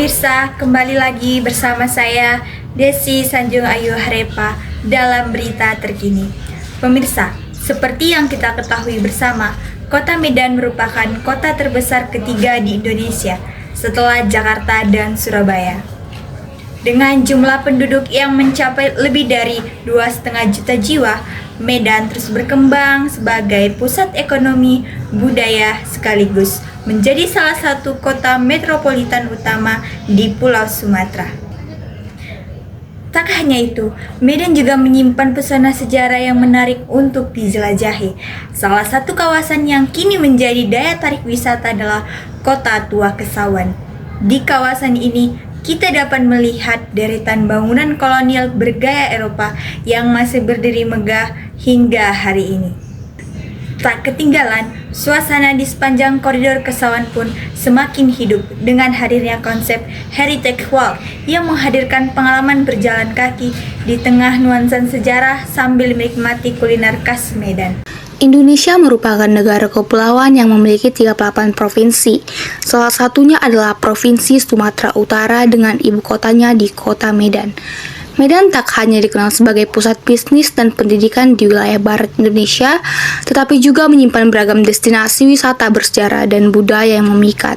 pemirsa, kembali lagi bersama saya Desi Sanjung Ayu Harepa dalam berita terkini. Pemirsa, seperti yang kita ketahui bersama, Kota Medan merupakan kota terbesar ketiga di Indonesia setelah Jakarta dan Surabaya. Dengan jumlah penduduk yang mencapai lebih dari 2,5 juta jiwa, Medan terus berkembang sebagai pusat ekonomi, budaya, sekaligus menjadi salah satu kota metropolitan utama di Pulau Sumatera. Tak hanya itu, Medan juga menyimpan pesona sejarah yang menarik untuk dijelajahi. Salah satu kawasan yang kini menjadi daya tarik wisata adalah Kota Tua Kesawan. Di kawasan ini, kita dapat melihat deretan bangunan kolonial bergaya Eropa yang masih berdiri megah hingga hari ini. Tak ketinggalan, suasana di sepanjang koridor Kesawan pun semakin hidup dengan hadirnya konsep Heritage Walk yang menghadirkan pengalaman berjalan kaki di tengah nuansa sejarah sambil menikmati kuliner khas Medan. Indonesia merupakan negara kepulauan yang memiliki 38 provinsi. Salah satunya adalah Provinsi Sumatera Utara dengan ibu kotanya di Kota Medan. Medan tak hanya dikenal sebagai pusat bisnis dan pendidikan di wilayah barat Indonesia, tetapi juga menyimpan beragam destinasi wisata bersejarah dan budaya yang memikat.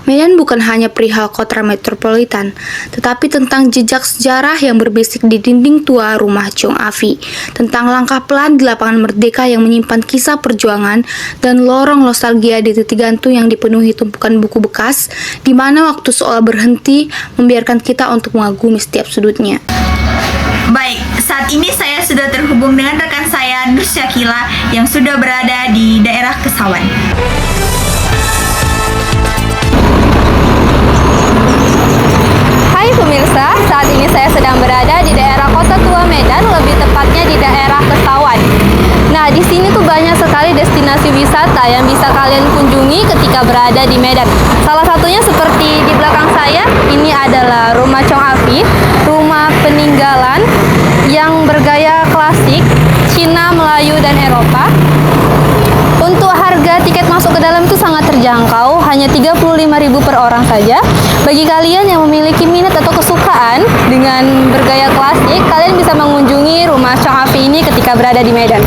Medan bukan hanya perihal kota metropolitan, tetapi tentang jejak sejarah yang berbisik di dinding tua rumah Chong Afi, tentang langkah pelan di lapangan Merdeka yang menyimpan kisah perjuangan, dan lorong nostalgia di titik gantung yang dipenuhi tumpukan buku bekas, di mana waktu seolah berhenti membiarkan kita untuk mengagumi setiap sudutnya. Baik, saat ini saya sudah terhubung dengan rekan saya Nur Syakila yang sudah berada di daerah Kesawan. Hai pemirsa, saat ini saya sedang berada di daerah Kota Tua Medan, lebih tepatnya di daerah Kesawan. Nah, di sini tuh banyak sekali destinasi wisata yang bisa kalian kunjungi ketika berada di Medan. Salah satunya seperti di belakang saya, ini adalah rumah Chong Afi, rumah peninggalan yang bergaya klasik Cina, Melayu, dan Eropa. Untuk harga tiket masuk ke dalam itu sangat terjangkau, hanya 35.000 per orang saja. Bagi kalian yang memiliki minat atau kesukaan dengan bergaya klasik, kalian bisa mengunjungi rumah Chong Afi ini ketika berada di Medan.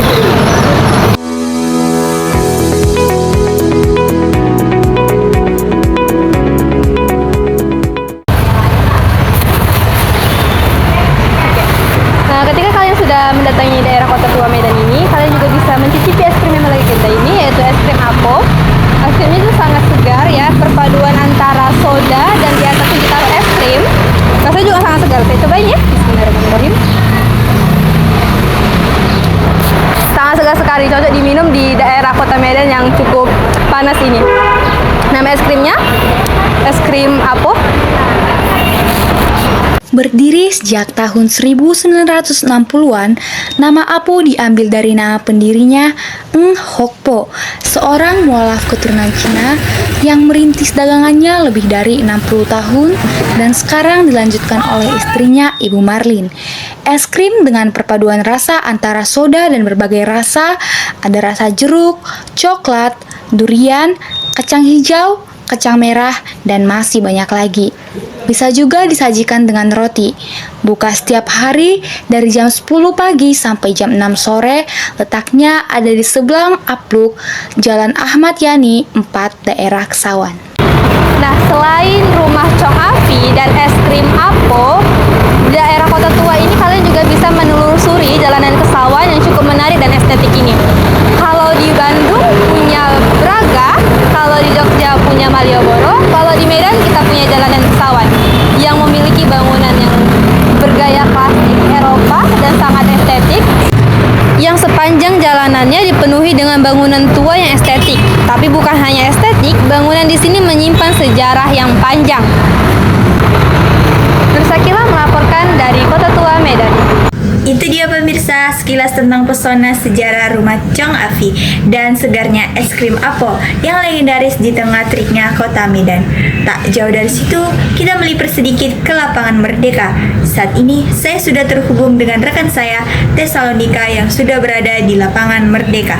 Nah, ketika kalian sudah mendatangi daerah Kota Tua Medan ini, kalian juga bisa mencicipi es krim yang lagi kita ini, yaitu es krim Apo. Es krimnya itu sangat segar ya, perpaduan antara soda dan di atasnya ditaruh es krim. Rasanya juga sangat segar. Saya cobain ya. Bismillahirrahmanirrahim. Sangat segar sekali, cocok diminum di daerah Kota Medan yang cukup panas ini. Nama es krimnya es krim Apo. Berdiri sejak tahun 1960-an, nama Apo diambil dari nama pendirinya Ng Hock Po, seorang mualaf keturunan Cina yang merintis dagangannya lebih dari 60 tahun dan sekarang dilanjutkan oleh istrinya Ibu Marlin. Es krim dengan perpaduan rasa antara soda dan berbagai rasa, ada rasa jeruk, coklat, durian, kacang hijau, kacang merah, dan masih banyak lagi. Bisa juga disajikan dengan roti. Buka setiap hari dari jam 10 pagi sampai jam 6 sore. Letaknya ada di sebelah Apluk, Jalan Ahmad Yani 4, daerah Kesawan. Nah, selain rumah Chong Afi dan es krim Apo, di daerah Kota Tua ini kalian juga bisa menelusuri jalanan Kesawan yang cukup menarik dan estetik ini. Kalau di Bandung punya Braga, kalau di Jogja punya Malioboro, kalau di Medan kita punya jalanan Kesawan yang memiliki bangunan yang bergaya klasik Eropa dan sangat estetik, yang sepanjang jalanannya dipenuhi dengan bangunan tua yang estetik. Tapi bukan hanya estetik, bangunan di sini menyimpan sejarah yang panjang. Nur Syakila melaporkan dari Kota Tua Medan. Itu dia pemirsa, sekilas tentang pesona sejarah rumah Chong Afi dan segarnya es krim Apo yang legendaris di tengah teriknya Kota Medan. Tak jauh dari situ, kita melipir sedikit ke lapangan Merdeka. Saat ini, saya sudah terhubung dengan rekan saya, Tesalonika, yang sudah berada di lapangan Merdeka.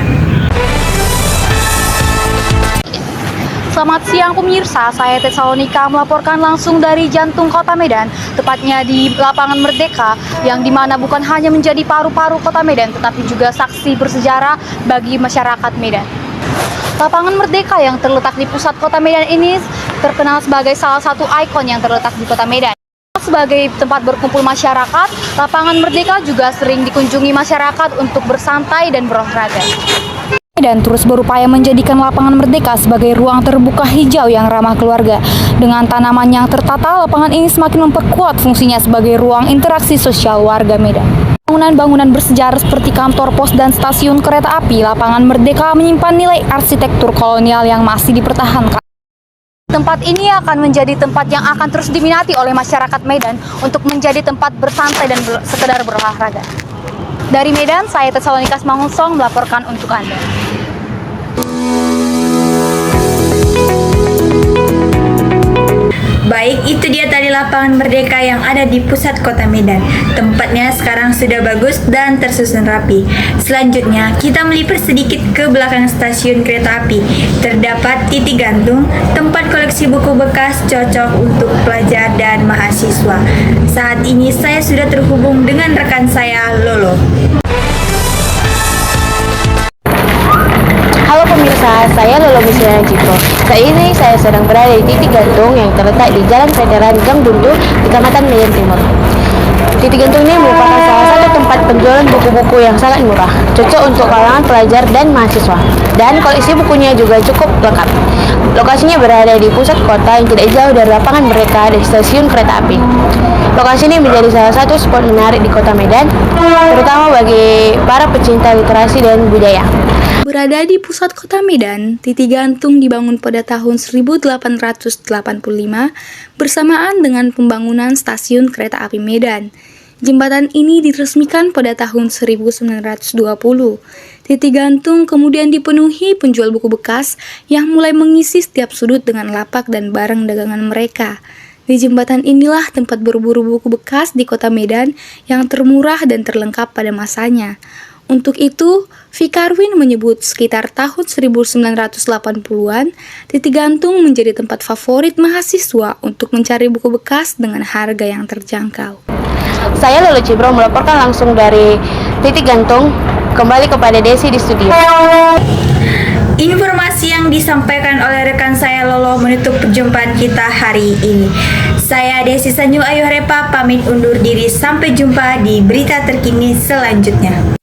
Selamat siang pemirsa, saya Tesalonika melaporkan langsung dari jantung kota Medan, tepatnya di lapangan Merdeka, yang dimana bukan hanya menjadi paru-paru kota Medan, tetapi juga saksi bersejarah bagi masyarakat Medan. Lapangan Merdeka yang terletak di pusat kota Medan ini terkenal sebagai salah satu ikon yang terletak di kota Medan. Sebagai tempat berkumpul masyarakat, lapangan Merdeka juga sering dikunjungi masyarakat untuk bersantai dan berolahraga. Dan terus berupaya menjadikan lapangan Merdeka sebagai ruang terbuka hijau yang ramah keluarga. Dengan tanaman yang tertata, lapangan ini semakin memperkuat fungsinya sebagai ruang interaksi sosial warga Medan. Bangunan-bangunan bersejarah seperti kantor pos dan stasiun kereta api, lapangan Merdeka menyimpan nilai arsitektur kolonial yang masih dipertahankan. Tempat ini akan menjadi tempat yang akan terus diminati oleh masyarakat Medan untuk menjadi tempat bersantai dan sekedar berolahraga. Dari Medan, saya Tesalonika Mangunsong melaporkan untuk Anda. Baik, itu dia tadi lapangan Merdeka yang ada di pusat kota Medan. Tempatnya sekarang sudah bagus dan tersusun rapi. Selanjutnya, kita melipir sedikit ke belakang stasiun kereta api. Terdapat titik gantung, tempat koleksi buku bekas cocok untuk pelajar dan mahasiswa. Saat ini saya sudah terhubung dengan rekan saya, Lolo. Halo pemirsa, saya Lolo Misalnya Cipro. Saat ini saya sedang berada di titik gantung yang terletak di Jalan Veteran Gang Buntu, Kecamatan Medan Timur. Titik gantung ini merupakan salah satu tempat penjualan buku-buku yang sangat murah, cocok untuk kalangan pelajar dan mahasiswa. Dan koleksi bukunya juga cukup lengkap. Lokasinya berada di pusat kota yang tidak jauh dari lapangan Merdeka di stasiun kereta api. Lokasi ini menjadi salah satu spot menarik di kota Medan, terutama bagi para pecinta literasi dan budaya. Berada di pusat kota Medan, titik gantung dibangun pada tahun 1885 bersamaan dengan pembangunan stasiun kereta api Medan. Jembatan ini diresmikan pada tahun 1920. Titik gantung kemudian dipenuhi penjual buku bekas yang mulai mengisi setiap sudut dengan lapak dan barang dagangan mereka. Di jembatan inilah tempat berburu buku bekas di kota Medan yang termurah dan terlengkap pada masanya. Untuk itu, Fikarwin menyebut sekitar tahun 1980-an, titik gantung menjadi tempat favorit mahasiswa untuk mencari buku bekas dengan harga yang terjangkau. Saya Lolo Cipro melaporkan langsung dari titik gantung. Kembali kepada Desi di studio. Informasi yang disampaikan oleh rekan saya Lolo menutup perjumpaan kita hari ini. Saya Desi Sanjung Ayu Harepa pamit undur diri, sampai jumpa di berita terkini selanjutnya.